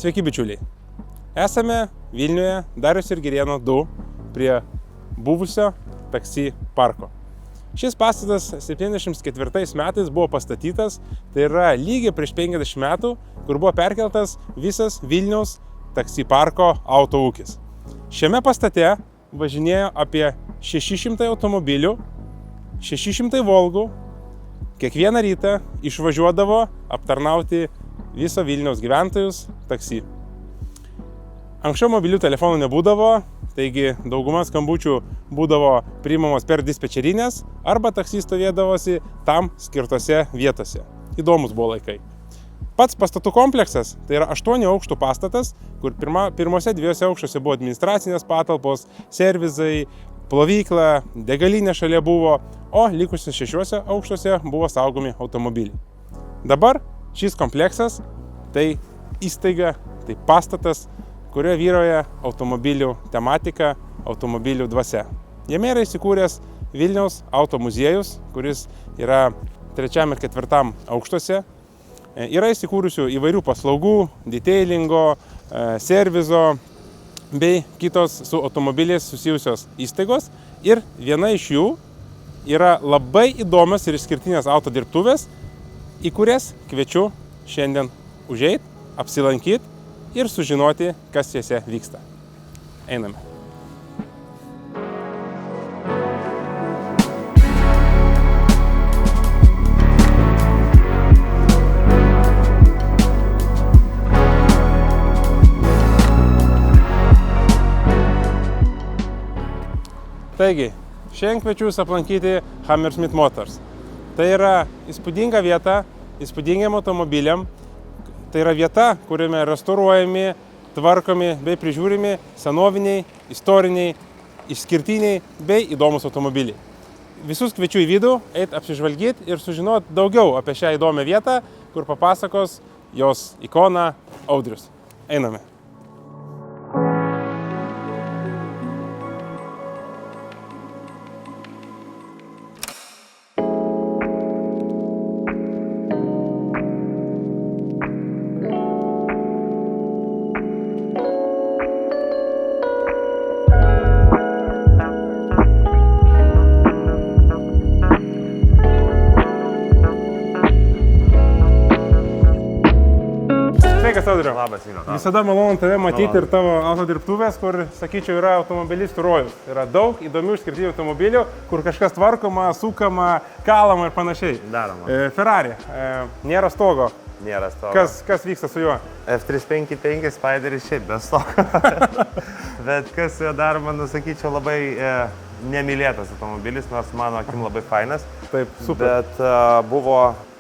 Sveiki bičiuliai. Esame Vilniuje Dariaus ir Girėno 2 prie buvusio taksi parko. Šis pastatas 74 metais buvo pastatytas, tai yra lygiai prieš 50 metų, kur buvo perkeltas visas Vilniaus taksi parko autoūkis. Šiame pastate važinėjo apie 600 automobilių, 600 Volgų, kiekvieną rytą išvažiuodavo aptarnauti viso Vilniaus gyventojus taksi. Anksčiau mobilių telefonų nebūdavo, taigi dauguma skambučių būdavo priimamos per dispečerinės arba taksi stovėdavosi tam skirtose vietose. Įdomus buvo laikai. Pats pastatų kompleksas tai yra 8 aukštų pastatas, kur pirmose 2 aukštuose buvo administracinės patalpos, servizai, plovykla, degalinė šalia buvo, o likusiuose 6 aukštuose buvo saugomi automobiliai. Dabar šis kompleksas tai įstaiga, tai pastatas, kurioje vyrauja automobilių tematika, automobilių dvasia. Jame yra įsikūręs Vilniaus auto muziejus, kuris yra 3. ir 4. aukštuose. Yra įsikūrusių įvairių paslaugų, detailingo, servizo bei kitos su automobiliais susijusios įstaigos. Ir viena iš jų yra labai įdomios ir išskirtinės auto dirbtuvės, į kurias kviečiu šiandien užeit, apsilankyti ir sužinoti, kas jose vyksta. Einame. Taigi, šiandien kviečiu jūs aplankyti Hammersmith Motors. Tai yra įspūdinga vieta, įspūdingiam automobiliam. Tai yra vieta, kuriame restauruojami, tvarkomi bei prižiūrimi senoviniai, istoriniai, išskirtiniai bei įdomus automobiliai. Visus kviečiu į vidų, eit apsižvalgyti ir sužinoti daugiau apie šią įdomią vietą, kur papasakos jos ikona Audrius. Einame. Labas, Vino. Visada malonu tave matyti ir tavo auto dirbtuvės, kur, sakyčiau, yra automobilistų rojus. Yra daug įdomių išskirtinių automobilių, kur kažkas tvarkoma, sukama, kalama ir panašiai. Daroma. Ferrari. Nėra stogo. Nėra stogo. Kas vyksta su juo? F355 Spideris šiaip be stogo. Bet kas dar, man sakyčiau, labai nemylėtas automobilis, nors mano akim labai fainas. Taip, super. Bet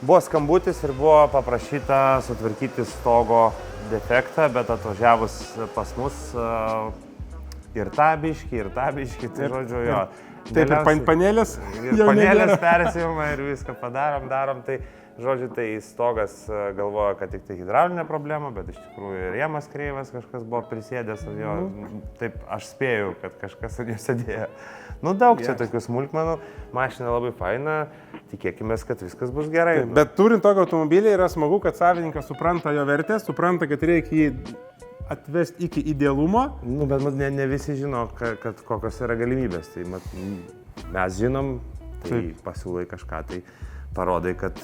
buvo skambutis ir buvo paprašyta sutvarkyti stogo defektą, bet atvažiavus pas mus ir tą biškį, tai žodžiu jo. Taip, ir panelės. Ir panelės persijuma ir viską darom. Tai žodžiu, tai stogas galvoja, kad tik tai hidraulinė problema, bet iš tikrųjų ir rėmas kreivas, kažkas buvo prisėdęs ant jo. Taip, aš spėjau, kad kažkas ant jo sėdėjo. Daug čia tokių smulkmenų, mašina labai faina, tikėkime, kad viskas bus gerai. Taip, bet turint tokį automobilį yra smagu, kad savininkas supranta jo vertę, supranta, kad reikia jį atvesti iki idealumo. Bet ne visi žino, kad kokios yra galimybės. Tai mes žinom, tai pasiūlai kažką, tai parodai, kad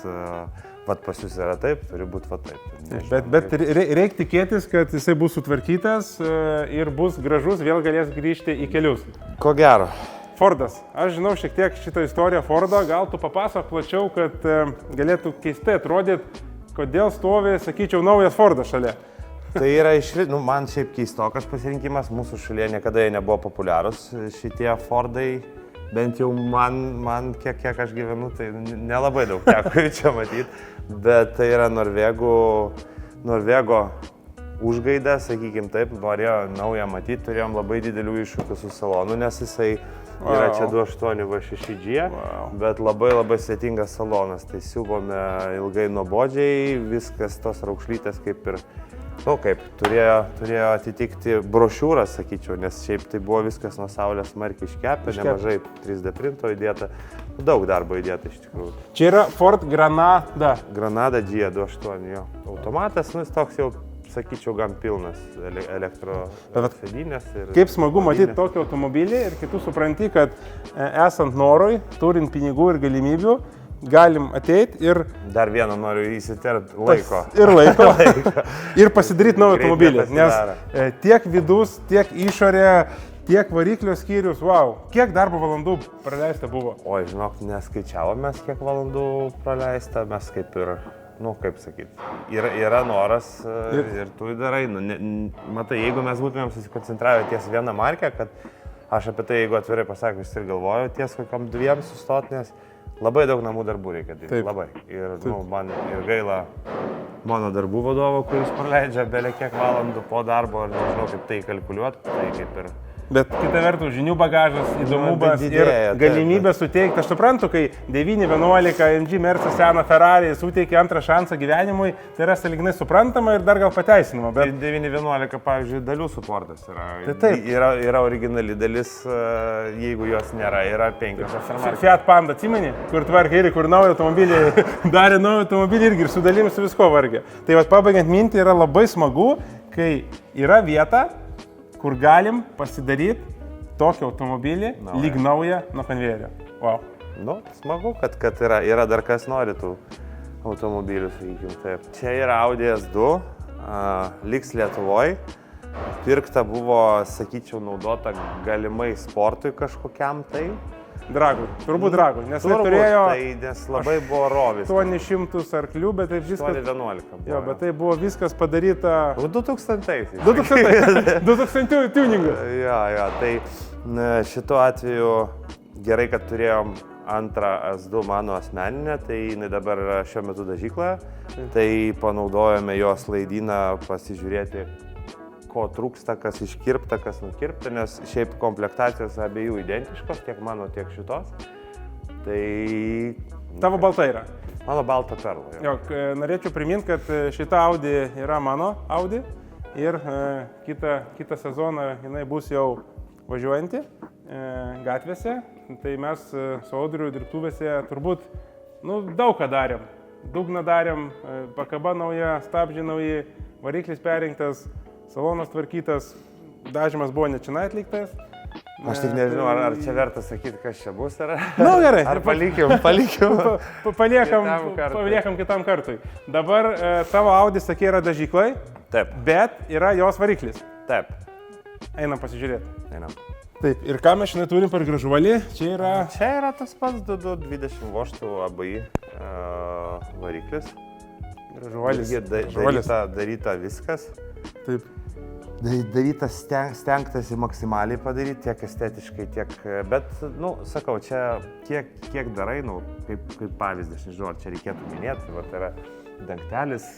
pas jūs yra taip, turi būti taip. Nežinau, bet reikia tikėtis, kad jisai bus sutvarkytas ir bus gražus, vėl galės grįžti į kelius. Ko gero. Fordas. Aš žinau šiek tiek šitą istoriją Fordo, gal tu papasakok plačiau, kad galėtų keistai atrodyti, kodėl stovi, sakyčiau, naujas Fordas šalia. Tai yra man šiaip keistokas pasirinkimas, mūsų šalyje niekada jie nebuvo populiarūs šitie Fordai, bent jau man kiek aš gyvenu, tai nelabai daug teko čia matyti, bet tai yra Norvego užgaida, sakykim taip, norėjo naują matyti, turėjom labai didelių iššūkių su salonu, nes jisai yra čia 2.8V6G, bet labai sėtingas salonas, tai siūbome ilgai nuobodžiai, viskas tos raukšlytės kaip ir, turėjo atitikti brošiūrą, sakyčiau, nes šiaip tai buvo viskas nuo saulės smarkiai iškepę, nemažai 3D printo įdėta, daug darbo įdėta iš tikrųjų. Čia yra Ford Granada. Granada G28, jo. Automatas, jis toks jau sakyčiau, gan pilnas elektrosėdynės. Kaip smagu matyti tokį automobilį ir kai tu supranti, kad esant norui, turint pinigų ir galimybių, galim ateiti ir... Dar vieną noriu įsiterpti laiko. Ir laiko. Ir pasidaryti naują automobilį. Nes tiek vidus, tiek išorė, tiek variklio skyrius, wow. Kiek darbo valandų praleista buvo? Oi, žinok, neskaičiavomės, kiek valandų praleista, mes kaip ir, kaip sakyti, yra noras ir tu darai. Matai, jeigu mes būtumėm susikoncentravę ties vieną markę, kad aš apie tai, jeigu atvirai pasakius, ir galvoju ties kokiam 2 sustot, nes labai daug namų darbų reikia daryti. Taip. Labai. Ir man ir gaila mano darbų vadovo, kuris praleidžia belie kiek valandų po darbo ir nežinau, kaip tai kalkuliuoti, tai kaip ir... Bet kita vertus, žinių bagažas, įdomumas ir galimybė suteikti. Aš suprantu, kai 911 MG Mercedes seną Ferrari suteikia antrą šansą gyvenimui, tai yra sąlyginai suprantama ir dar gal pateisinama. Bet 911, pavyzdžiui, dalių suportas yra. Tai taip. Yra originali dalis, jeigu jos nėra, yra 5. Fiat Panda, atsimeni, kur tvarkė ir kur naują automobilį, darė naują automobilį irgi ir su dalimis su visko vargė. Tai vat pabaigiant mintį, yra labai smagu, kai yra vieta, kur galim pasidaryti tokį automobilį lyg naują nuo konvejerio. Wow. Smagu, kad yra dar kas nori tų automobilių, sakykim taip. Čia yra Audi S2, liks Lietuvoj. Pirkta buvo, sakyčiau, naudota galimai sportui kažkokiam tai. Dragui, turbūt dragui, nes turėjo... Nes labai buvo rovis. 800 arklių, bet taip viskas... 811 buvo. Jo, bet tai buvo viskas padaryta... 2000-aisiais. 2000 tuningas. Jo, tai šituo atveju gerai, kad turėjom antrą S2 mano asmeninę, tai jinai dabar yra šiuo metu dažykloje. Tai panaudojome jos laidyną pasižiūrėti, ko trūksta, kas iškirpta, kas nukirpta, nes šiaip komplektacijos abiejų identiškos, tiek mano, tiek šitos. Tai... Tavo balta yra? Mano balta perla. Jo, norėčiau priminti, kad šita Audi yra mano Audi ir kitą sezoną jinai bus jau važiuojanti gatvėse. Tai mes su Audriu dirbtuvėse turbūt daug ką darėm. Dugną darėm, pakaba nauja, stabdžiai nauji, variklis perrinktas, salonas tvarkytas, dažymas buvo ne čia atliktas. Aš tik nežinau, ar čia verta sakyti, kas čia bus, ar... Gerai. Ar palikim. Paliekam kitam kartui. Dabar tavo Audi, sakė, yra dažyklai. Taip. Bet yra jos variklis. Taip. Einam pasižiūrėti. Einam. Taip, ir ką mes šiandien turim per gražuolį? Čia yra tas pats 20 voštų ABI variklis. Gražuolis. Daryta viskas. Taip. Daryta stengtasi maksimaliai padaryti, tiek estetiškai, tiek... Bet, sakau, čia kiek darai, kaip pavyzdį, aš nežinau, ar čia reikėtų minėti, tai yra dangtelis,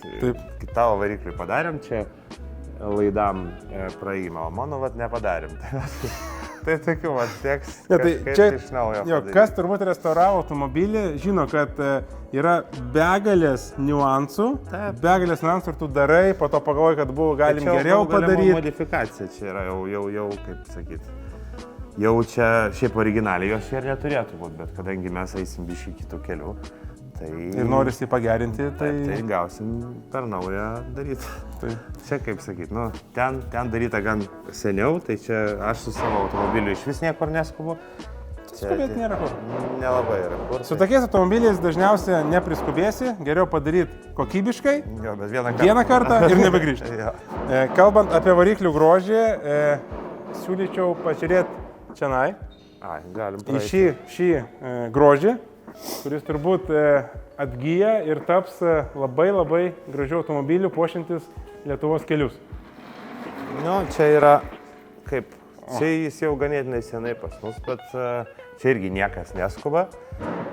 tavo varikliui padarėm, čia laidam praėjimą, o mano nepadarėm. Tai tokiu, teks kažkaip iš naujo padaryti. Kas turbūt restauravo automobilį, žino, kad yra begalės niuansų ir tu darai, po to pagalvoji, kad galim geriau padaryti. Modifikacija čia yra jau kaip sakyti. Jau čia šiaip originaliai jos čia ir neturėtų būti, bet kadangi mes eisim biškį kitų kelių, tai... Ir norisi pagerinti, tai gausim per naują daryti. Čia kaip sakyti, ten daryta gan seniau, tai čia aš su savo automobiliu iš vis niekur neskubu. Skubėti nėra kur. Nelabai yra kur. Su tokiais automobiliais dažniausiai nepriskubėsi, geriau padaryti kokybiškai, vieną kartą ir nebegrįžti. Kalbant apie variklių grožį, siūlyčiau pažiūrėti čionai. Į šį grožį, kuris turbūt atgyja ir taps labai gražių automobilių puošiantis Lietuvos kelius. Čia yra kaip, čia jis jau ganėtinai senai pas mus, bet čia irgi niekas neskuba.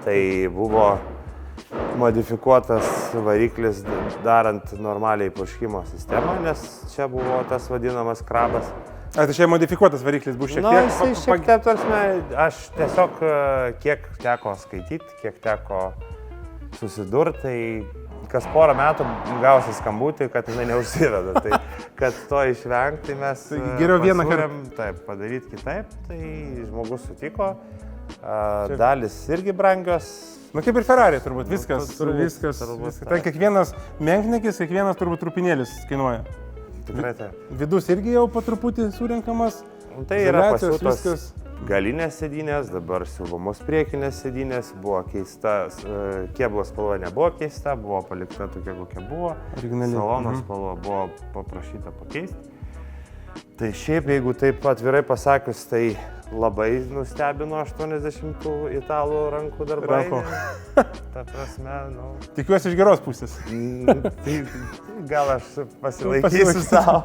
Tai buvo modifikuotas variklis darant normaliai purškimo sistemą, nes čia buvo tas vadinamas krabas. Tai čia modifikuotas variklis bus šiek tiek? Jisai šiek tiek, aš tiesiog kiek teko skaityti, kiek teko susidurti, tai kas porą metų gausi skambutį, kad jinai neužsiveda. Tai kad to išvengti mes geriau vieną kartą padaryti kitaip, tai žmogus sutiko. Dalis irgi brangios. Kaip ir Ferrari turbūt, viskas. Ten kiekvienas menknikis, kiekvienas turbūt trupinėlis kainuoja. tikrai taip. Vidus irgi jau po truputį surinkamas. Tai yra Izoliacijos, pasiūtos galinės sėdynės, dabar siūlomos priekinės sėdynės, buvo keista, kėbulo spalva nebuvo keista, buvo palikta tokia, kokia buvo. Originali. Salono spalva buvo paprašyta pakeisti. Tai šiaip, jeigu taip atvirai pasakius, tai labai nustebino 80 italų rankų darbai. Ta prasme, nu... Tikiuosi iš geros pusės. Tai gal aš pasilaikysiu savo.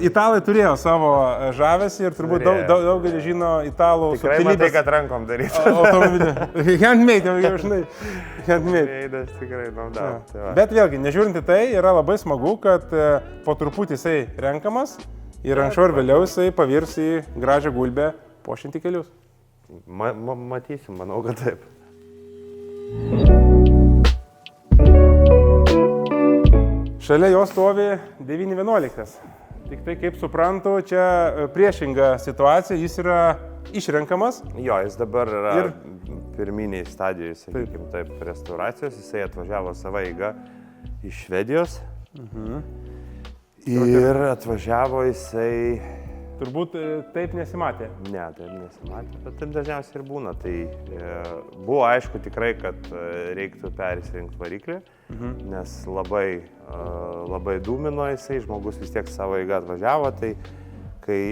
Italai turėjo savo žavesį ir turbūt daugelį žino italų tikrai matai, kad rankom daryti. Automobilį. Handmade, jau žinai. Handmade. Tikrai naudau. Bet vėlgi, nežiūrint į tai, yra labai smagu, kad po truputį jisai renkamas ir anksčiau ir vėliau jisai pavirs į gražią gulbę puošiantį kelius. Matysim, manau, kad taip. Šalia jo stovi 911. Tik tai, kaip suprantu, čia priešinga situacija, jis yra išrenkamas. Jo, jis dabar yra pirminiai stadijoje, sakykime taip, restauracijos. Jisai atvažiavo savo eiga iš Švedijos. Ir atvažiavo jisai... Turbūt taip nesimatė. Ne, taip nesimatė, bet taip dažniausiai ir būna. Tai buvo aišku tikrai, kad reiktų persirinkti variklį, nes labai dūmino jisai, žmogus vis tiek savo eigą atvažiavo, tai kai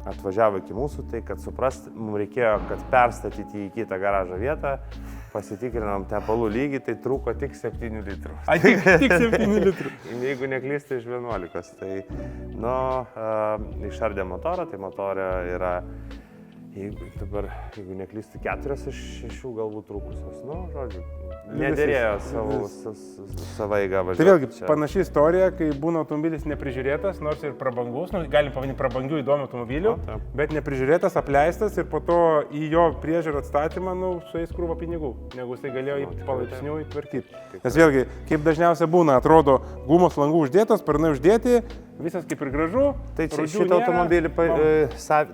atvažiavo iki mūsų, tai kad suprasti, mums reikėjo, kad perstatyti į kitą garažo vietą, pasitikrinom tepalų lygį, tai trūko tik 7 litrų. Tik 7 litrų. Jeigu neklystu, iš 11. Tai, išardė motorą, tai motorė yra, jeigu neklystu, 4 iš 6 galbūt trūkusios. Žodžiu, nederėjo savo eigą važiuoti. Tai vėlgi, panaši istorija, kai būna automobilis neprižiūrėtas, nors ir prabangus, galim pavadinti prabangių įdomių automobilių, bet neprižiūrėtas, apleistas ir po to į jo priežiūrą atstatymą, sueis krūva pinigų, negu jisai galėjo jį palaipsniui tvarkyti. Nes vėlgi, kaip dažniausiai būna, atrodo, gumos langų uždėtos, sparnai uždėti, visas kaip ir gražu. Tai šitą automobilį,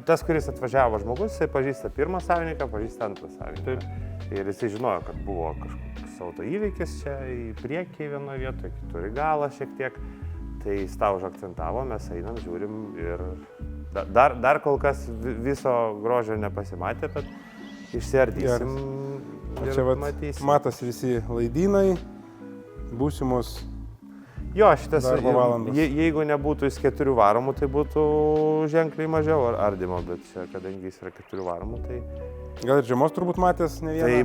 tas, kuris atvažiavo žmogus, jisai pažįsta pirmą savininką, pažįsta antrą savininką. Ir jisai žinojo, kad buvo kažkoks autoįvykis čia į priekį vienoje vietoje, kitur į galą šiek tiek. Tai jis tą užakcentavo, mes einam, žiūrim ir dar kol kas viso grožio nepasimatė, bet išsiardysim ir čia matysim. Matosi visi laidynai, būsimus. Jo, šitas, jeigu nebūtų jis 4 varomų, tai būtų ženkliai mažiau ardymo, bet čia, kadangi jis yra 4 varomų, tai... Gal ir žiemos turbūt matęs ne vieną? Tai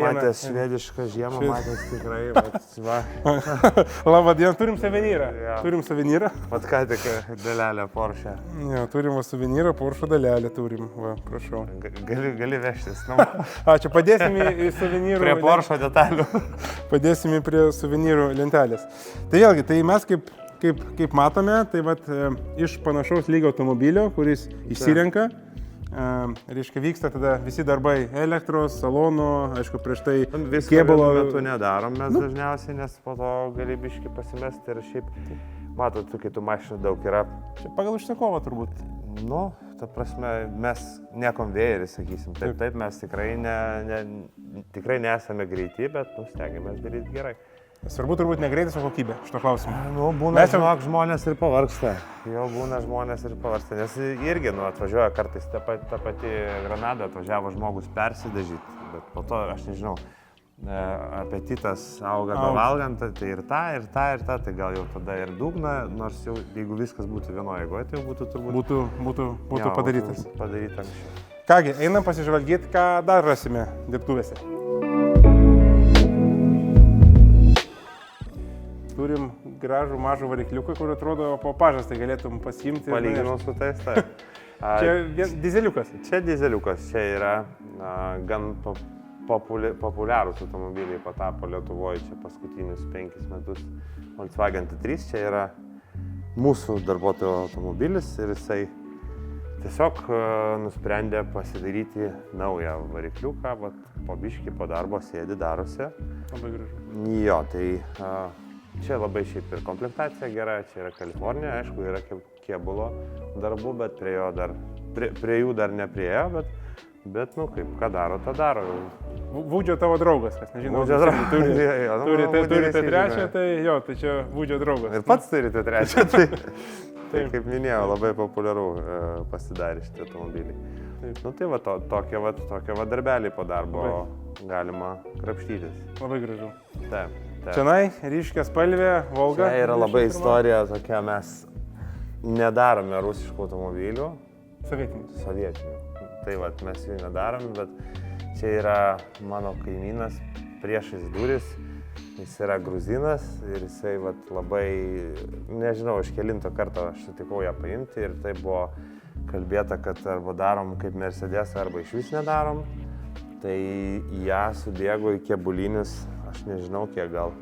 matęs švedišką žiemą, matęs tikrai, bet va. Labadiena, turim suvenyrą. Ja. Turim suvenyrą. Vat ką tik dalelę Porsche. Jo, turim suvenyrą, Porsche dalelę turim, va, prašau. Gali vežtis, Ačiū, padėsim į suvenyrų... Prie Porsche detalių. Padėsim prie suvenyrų lentelės. Tai vėlgi, tai mes kaip matome, tai vat iš panašaus lygio automobilio, kuris išsirenka, reiškia, vyksta tada visi darbai elektros, salonų, aišku, prieš tai kėbulo metu nedarom mes dažniausiai, nes po to gali biškį pasimesti ir šiaip, matot, kai tų mašinų daug yra. Čia pagal užsakovą turbūt. Ta prasme, mes ne konvejeris, sakysim, taip, mes tikrai nesame greiti, bet stengiamės daryti gerai. Svarbu turbūt ne greitis, o kokybė šito klausimo. Būna, žmonės ir pavargsta. Nes irgi, atvažiuoja kartais ta pati Granada, atvažiavo žmogus persidažyti, bet po to, aš nežinau, apetitas auga bevalgant, tai ir ta, tai gal jau tada ir dugna, nors jau, jeigu viskas būtų vienoje jėgoje, tai jau būtų turbūt... Būtų padarytas. Padaryta anksčiau. Kągi, einam pasižvalgyti, ką dar rasime dirbtuvėse. Turim gražų mažą varikliuką, kur atrodo po pažastą galėtum pasiimti. Palyginus su tais, tai. Čia dizeliukas. Čia dizeliukas, čia yra gan populiarūs automobiliai patapo Lietuvoje čia paskutinius 5 metus. Volkswagen T3 čia yra mūsų darbuotojo automobilis ir jisai tiesiog nusprendė pasidaryti naują varikliuką, po biškį, po darbo sėdi, darosi. Labai gražu. Jo, tai čia labai šiaip ir komplektacija gera, čia yra Kalifornija, aišku, yra kėbulo darbų, bet prie jų dar nepriėjo, bet kaip, ką daro, tą daro. Vūdžio tavo draugas, kas nežinau. Vūdžio draugas. Turite trečią, tai jo, tai čia Vūdžio draugas. Ir pats turite trečią. Tai kaip minėjau, labai populiaru pasidarė šitie automobiliai. Taip. Nu tai va, tokie va darbeliai po darbo galima krapštytis. Labai gražu. Taip. Čianai, ryškia spalvė, Volga. Čia yra labai istorija tokia, mes nedarome rusiškų automobilių. Sovietinių. Tai va, mes jų nedarome, bet čia yra mano kaimynas priešais duris. Jis yra gruzinas ir jisai vat, labai, nežinau, iš kelinto karto aš sutikau ją paimti ir tai buvo kalbėta, kad arba darom kaip Mercedes, arba iš vis nedarom. Tai ją subėgo į kėbulinis, aš nežinau kiek, gal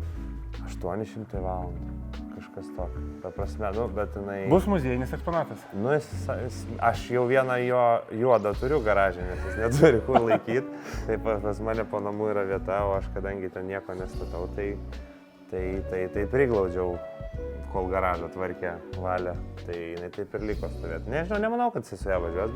800 valandų, kažkas tokio. Ta prasme, nu, bet jinai... Bus muziejinis eksponatas. Nu, aš jau vieną jo juodą turiu garažę, nes jis neturi kur laikyti. Tai pas mane po namų yra vieta, o aš kadangi ten nieko nestatau, tai priglaudžiau, kol garažą tvarkė valė. Tai jinai taip ir liko stovėti. Nežinau, nemanau, kad jis su ją važiuos,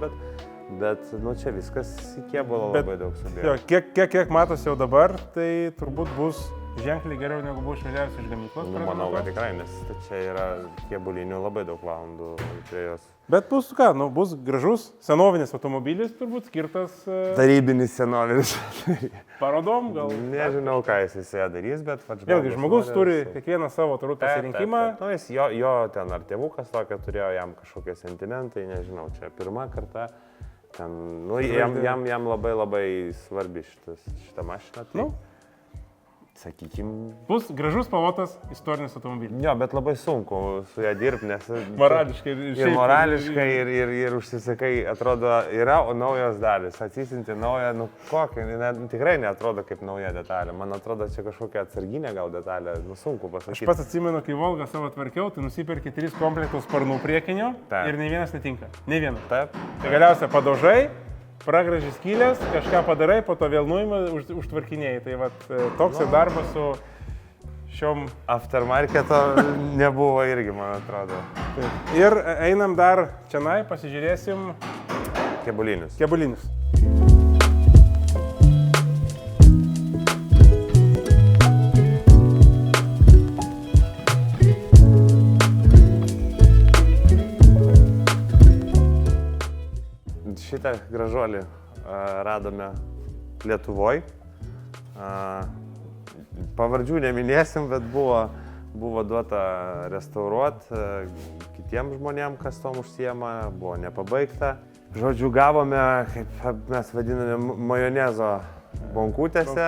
bet nu, čia viskas į kėbulą labai daug subėjo. Kiek matosi jau dabar, tai turbūt bus ženkliai geriau negu buvo išvažiavęs iš gamyklos. Nu, manau, kad tikrai, nes čia yra kėbulinių labai daug valandų prie jos. Bet bus ką, nu, bus gražus senovinis automobilis, turbūt skirtas... Tarybinis senovinis. Parodom gal? Nežinau, ką jis ją darys, bet... Vėlgi, žmogus turi kiekvieną savo turbūt pasirinkimą. Nu, jis jo ten ar tėvukas tokio turėjo, jam kažkokie sentimentai, nežinau, čia pirmą kartą. Ten, nu, jam labai svarbi šita mašina. Tai... Nu. Sakykim... Bus gražus pavotas istorinis automobilis. Jo, bet labai sunku su ją dirbti, nes... Morališkai ir morališkai, ir užsisakai, atrodo, yra naujos dalis. Atsisinti naują, nu kokią, tikrai neatrodo kaip nauja detalė. Man atrodo, čia kažkokia atsarginė gal detalė, nu sunku pasakyti. Aš pats atsimenu, kai Volgą savo tvarkiau, tai nusiperki 3 komplektus sparnų priekinio ir nei vienas netinka. Nei vienas. Taip. Tai galiausia padaužai. Pragraži skylės, kažką padarai, po to vėl nuima, užtvarkinėjai. Tai vat, toks ir darbas su šiom... Aftermarketo nebuvo irgi, man atrodo. Taip. Ir einam dar čianai, pasižiūrėsim... Kėbulinius. Šitą gražuolį radome Lietuvoj. Pavardžių neminėsim, bet buvo duota restauruoti kitiems žmonėms, kas tom užsiema, buvo nepabaigta. Žodžiu, gavome, kaip mes vadiname, majonezo bonkutėse,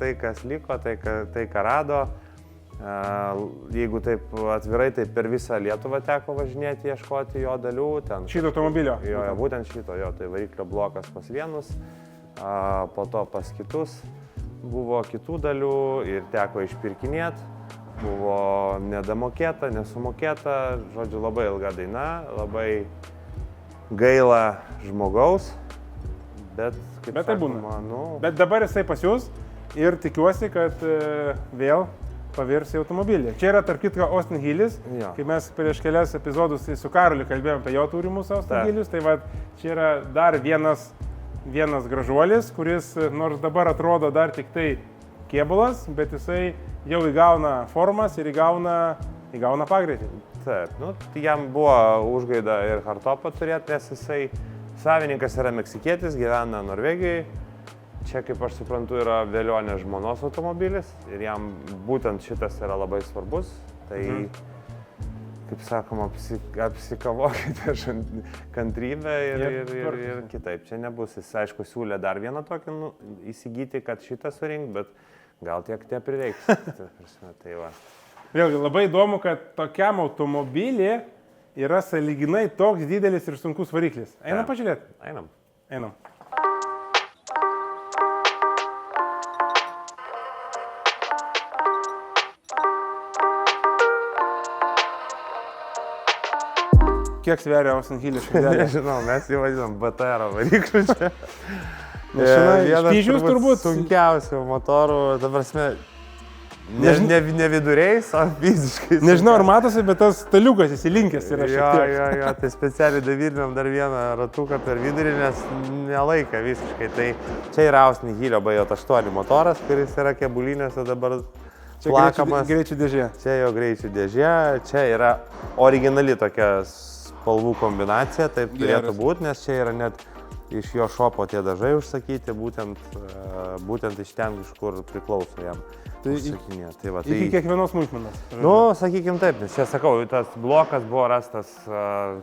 tai kas liko, tai ką rado. Jeigu taip atvirai, tai per visą Lietuvą teko važinėti, ieškoti jo dalių. Šito automobilio? Jo, būtent šito, tai variklio blokas pas vienus, po to pas kitus. Buvo kitų dalių ir teko išpirkinėti. Buvo nedamokėta, nesumokėta, žodžiu, labai ilga daina, labai gaila žmogaus, bet kaip tai būna. Nu... Bet dabar jisai pas jūs ir tikiuosi, kad vėl pavirs į automobilį. Čia yra, tarp kitko, Austin Hillis. Kai mes prieš kelias epizodus su Karoliu kalbėjome apie jo turimus Austin Hillius, tai va, čia yra dar vienas gražuolis, kuris nors dabar atrodo dar tik tai kėbulas, bet jisai jau įgauna formas ir įgauna pagreitį. Taip, nu, tai jam buvo užgaida ir hardtopą turėti, nes jisai savininkas yra meksikietis, gyvena Norvegijoje. Čia, kaip aš suprantu, yra Velionės žmonos automobilis ir jam būtent šitas yra labai svarbus. Tai, kaip sakoma, apsikavokite kantrybę ir kitaip. Čia nebus. Jis, aišku, siūlė dar vieną tokį įsigyti, kad šitą surinkt, bet gal tiek tie prireiks. Tai va. Vėlgi, labai įdomu, kad tokiam automobilį yra sąlyginai toks didelis ir sunkus variklis. Einam pažiūrėti? Einam. Kiek sveria Austin Hillis širdelė? Nežinau, mes jį vadinam BTR varikliu čia. Vienas turbūt sunkiausių motorų, ta prasme, Ne viduriais, o fiziškai. Nežinau, ar matosi, bet tas staliukas įsilinkęs yra šiek tiek. Jo, tai specialiai davirinam dar vieną ratuką per vidurį, nes nelaika visiškai. Tai čia yra Austin Hylio BJ8 motoras, kuris yra kebulinėse dabar plakamas. Čia greičių dėžė. Čia jo greičių dėžė, čia yra originali tokia spalvų kombinacija, taip turėtų būti, nes čia yra net iš jo šopo tie dažai užsakyti, būtent iš ten, iš kur priklauso jam. Tai iki kiekvienos smulkmenos. Nu, sakykim taip, nes čia sakau, tas blokas buvo rastas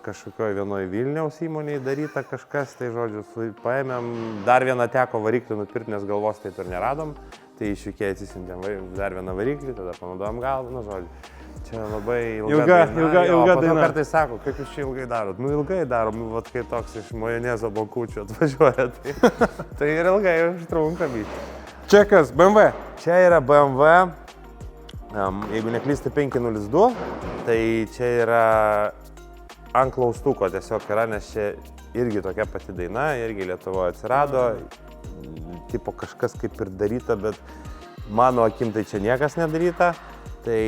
kažkokioje vienoje Vilniaus įmonėje daryta kažkas, tai žodžiu, paėmėm, dar vieną teko variklį nupirkti, nes galvos taip ir neradom, tai iš UK atsisintėm dar vieną variklį, tada panaudojom galvą, nu žodžiu. Čia labai ilga daina. Kartais sako, kaip jūs čia ilgai darot? Nu ilgai darom, vat kai toks iš majonezo bankučių atvažiuoja, tai ir ilgai užtrunka biškai. Čia kas, BMW? Čia yra BMW, jeigu neklysti 502, tai čia yra ant klaustuko tiesiog yra, nes čia irgi tokia pati daina, irgi Lietuvoje atsirado, tipo kažkas kaip ir daryta, bet mano akim tai čia niekas nedaryta. Tai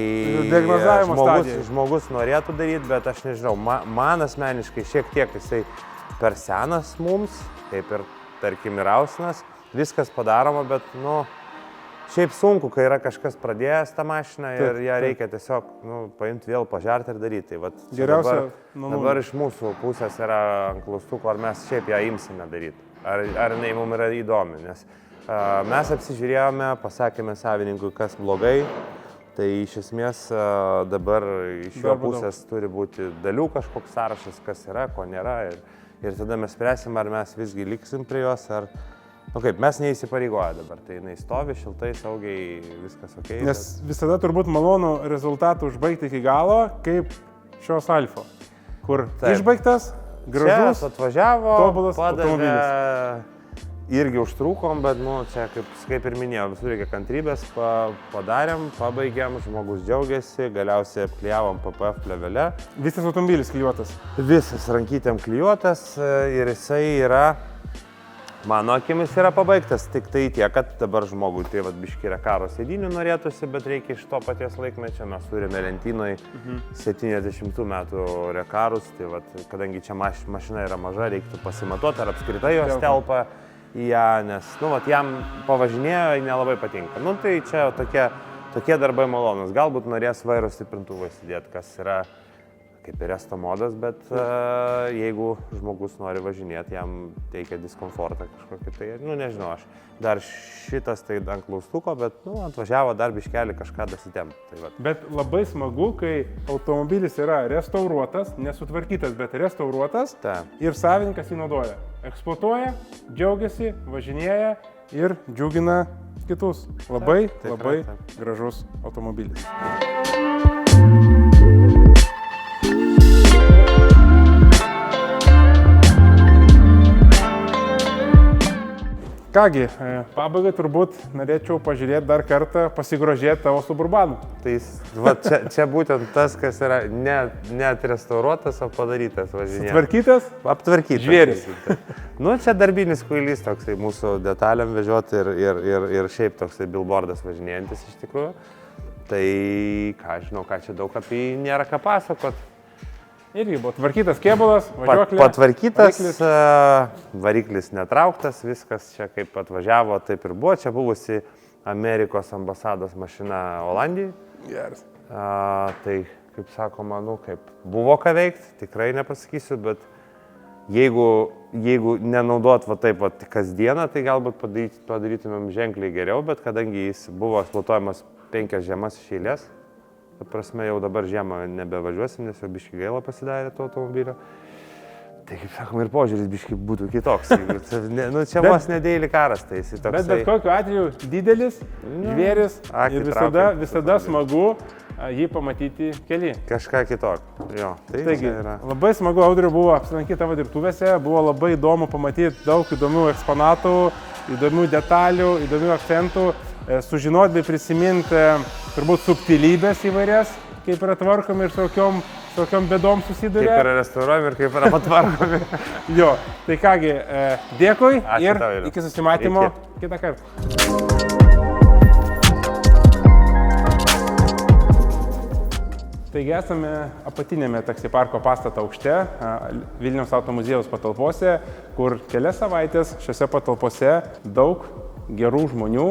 žmogus norėtų daryti, bet aš nežinau, man asmeniškai šiek tiek jisai per senas mums, kaip ir tarkim ir Austinas, viskas padaroma, bet nu, šiaip sunku, kai yra kažkas pradėjęs tą mašiną ir ją reikia tiesiog paimti vėl, pažerti ir daryti. Tai vat, dabar iš mūsų pusės yra ant klaustuko, ar mes šiaip ją imsime daryti, ar jinai mums yra įdomi, nes mes apsižiūrėjome, pasakėme savininkui, kas blogai. Tai iš esmės dabar iš jo pusės turi būti dalių kažkoks sąrašas, kas yra, ko nėra. Ir tada mes spręsim, ar mes visgi liksim prie jos, ar... Nu kaip, mes neįsipareigoja dabar, tai jinai stovi, šiltai, saugiai, viskas ok. Nes visada turbūt malonu rezultatų užbaigti iki galo, kaip šios Alfa, kur išbaigtas, gražus, čia atvažiavo, tobulas automobilis. Irgi užtrukom, bet čia kaip ir minėjau, visų reikia kantrybės, padarėm, pabaigėm, žmogus džiaugiasi, galiausiai apklijavom PPF plėvelę. Visas automobilis klijuotas? Visas rankytėm klijuotas ir jisai yra, mano akimis yra pabaigtas, tik tai tiek, kad dabar žmogui tai biški rekaro sėdinių norėtųsi, bet reikia iš to paties laikmečio, mes turime lentynoje 70 metų rekarus, tai kadangi čia mašina yra maža, reiktų pasimatuoti, ar apskritai jos telpa į ją, nes, jam pavažinėjo, nelabai patinka. Tai čia tokie darbai malonus. Galbūt norės vairo stiprintuvą įsidėti, kas yra kaip ir resto modas, bet jeigu žmogus nori važinėti, jam teikia diskomfortą kažkokį, tai, nežinau, aš dar šitas tai ant klaustuko, bet, atvažiavo dar biškelį kažką dasitemti. Bet labai smagu, kai automobilis yra restauruotas, nesutvarkytas, bet restauruotas ir savininkas jį naudoja. Eksploatuoja, džiaugiasi, važinėja ir džiugina kitus. Labai gražus automobilis. Kągi, pabaigai turbūt norėčiau pažiūrėti dar kartą, pasigrožėti tavo Suburbanu. Tai čia būtent tas, kas yra net restauruotas, o padarytas važinėjimas. Sutvarkytas? Aptvarkytas. Žvėris. Čia darbinis kvailys toksai mūsų detalėm vežioti ir šiaip toksai billboardas važinėjantis iš tikrųjų. Tai ką žinau, ką čia daug apie jį nėra ką pasakot. Irgi buvo tvarkytas kėbulas, važiuoklė. Patvarkytas, variklis netrauktas, viskas čia kaip atvažiavo, taip ir buvo. Čia buvusi Amerikos ambasados mašina Olandijai. Geras. Tai, kaip sakoma, kaip buvo ką veikti, tikrai nepasakysiu, bet jeigu nenaudot taip kasdieną, tai galbūt padarytumėm ženkliai geriau, bet kadangi jis buvo eksploatuojamas 5 žiemas iš eilės, ta prasme, jau dabar žiemą nebevažiuosim, nes jau biški gaila pasidarė to automobilio. Tai, kaip sakoma, ir požiūris biški būtų kitoks. Čia vos nedėlį karas, tai jis toksai. Bet kokiu atveju didelis, žvėris ir visada smagu jį pamatyti kely. Kažką kitokio. Jo, tai taigi, yra. Labai smagu, Audriu, buvo apsilankyti tavo dirbtuvėse, buvo labai įdomu pamatyti daug įdomių eksponatų, įdomių detalių, įdomių akcentų, sužinoti bei prisiminti turbūt subtilybės įvairias, kaip yra tvarkomi ir su kokiom bėdom susiduria. Kaip yra restauruojami ir kaip yra patvarkomi. Jo, tai kągi, dėkui. Ačiū ir tau, iki susimatymo kitą kartą. Taigi esame apatinėme taksi parko pastato aukšte, Vilniaus auto muziejaus patalpose, kur kelias savaitės šiose patalpose daug gerų žmonių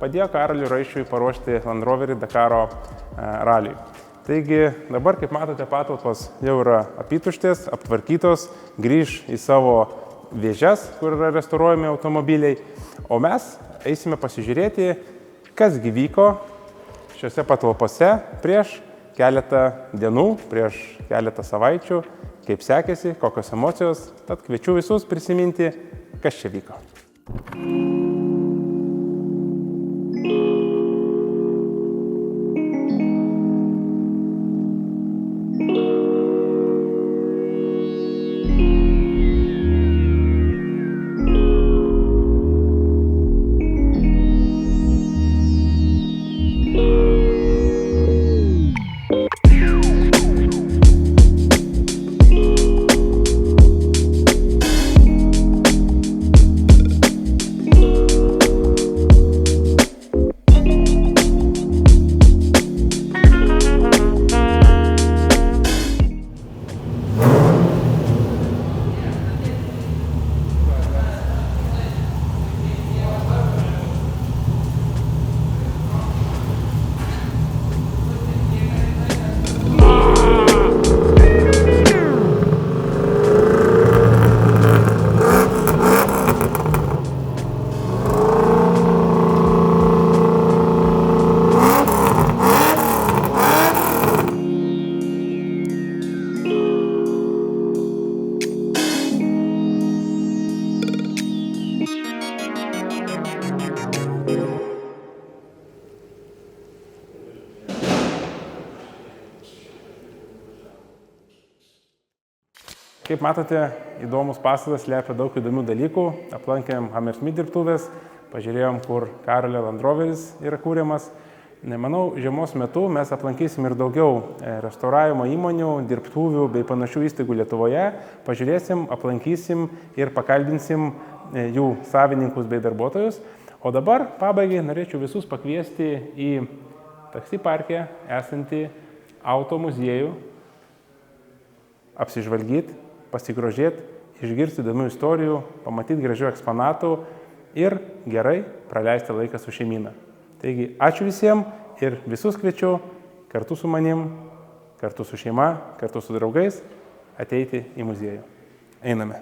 padėjo Karoliui Raiščiui paruošti Land Roverį Dakaro raliui. Taigi dabar, kaip matote, patalpos jau yra apytuštės, aptvarkytos, grįž į savo vėžes, kur yra restauruojami automobiliai, o mes eisime pasižiūrėti, kas vyko šiuose patalpose prieš keletą dienų, prieš keletą savaičių, kaip sekėsi, kokios emocijos, tad kviečiu visus prisiminti, kas čia vyko. Kaip matote, įdomus pastatas slepia daug įdomių dalykų. Aplankėm Hammersmith dirbtuvės, pažiūrėjom, kur Karolio Land Roveris yra kūriamas. Manau, žiemos metu mes aplankysim ir daugiau restauravimo įmonių, dirbtuvių bei panašių įstaigų Lietuvoje. Pažiūrėsim, aplankysim ir pakalbinsim jų savininkus bei darbuotojus. O dabar pabaigai norėčiau visus pakviesti į taksi parke esantį auto muziejų, apsižvalgyti, pasigrožėti, išgirsti įdomių istorijų, pamatyti gražių eksponatų ir gerai praleisti laiką su šeimyna. Taigi, ačiū visiems ir visus kviečiu kartu su manim, kartu su šeima, kartu su draugais ateiti į muziejų. Einame.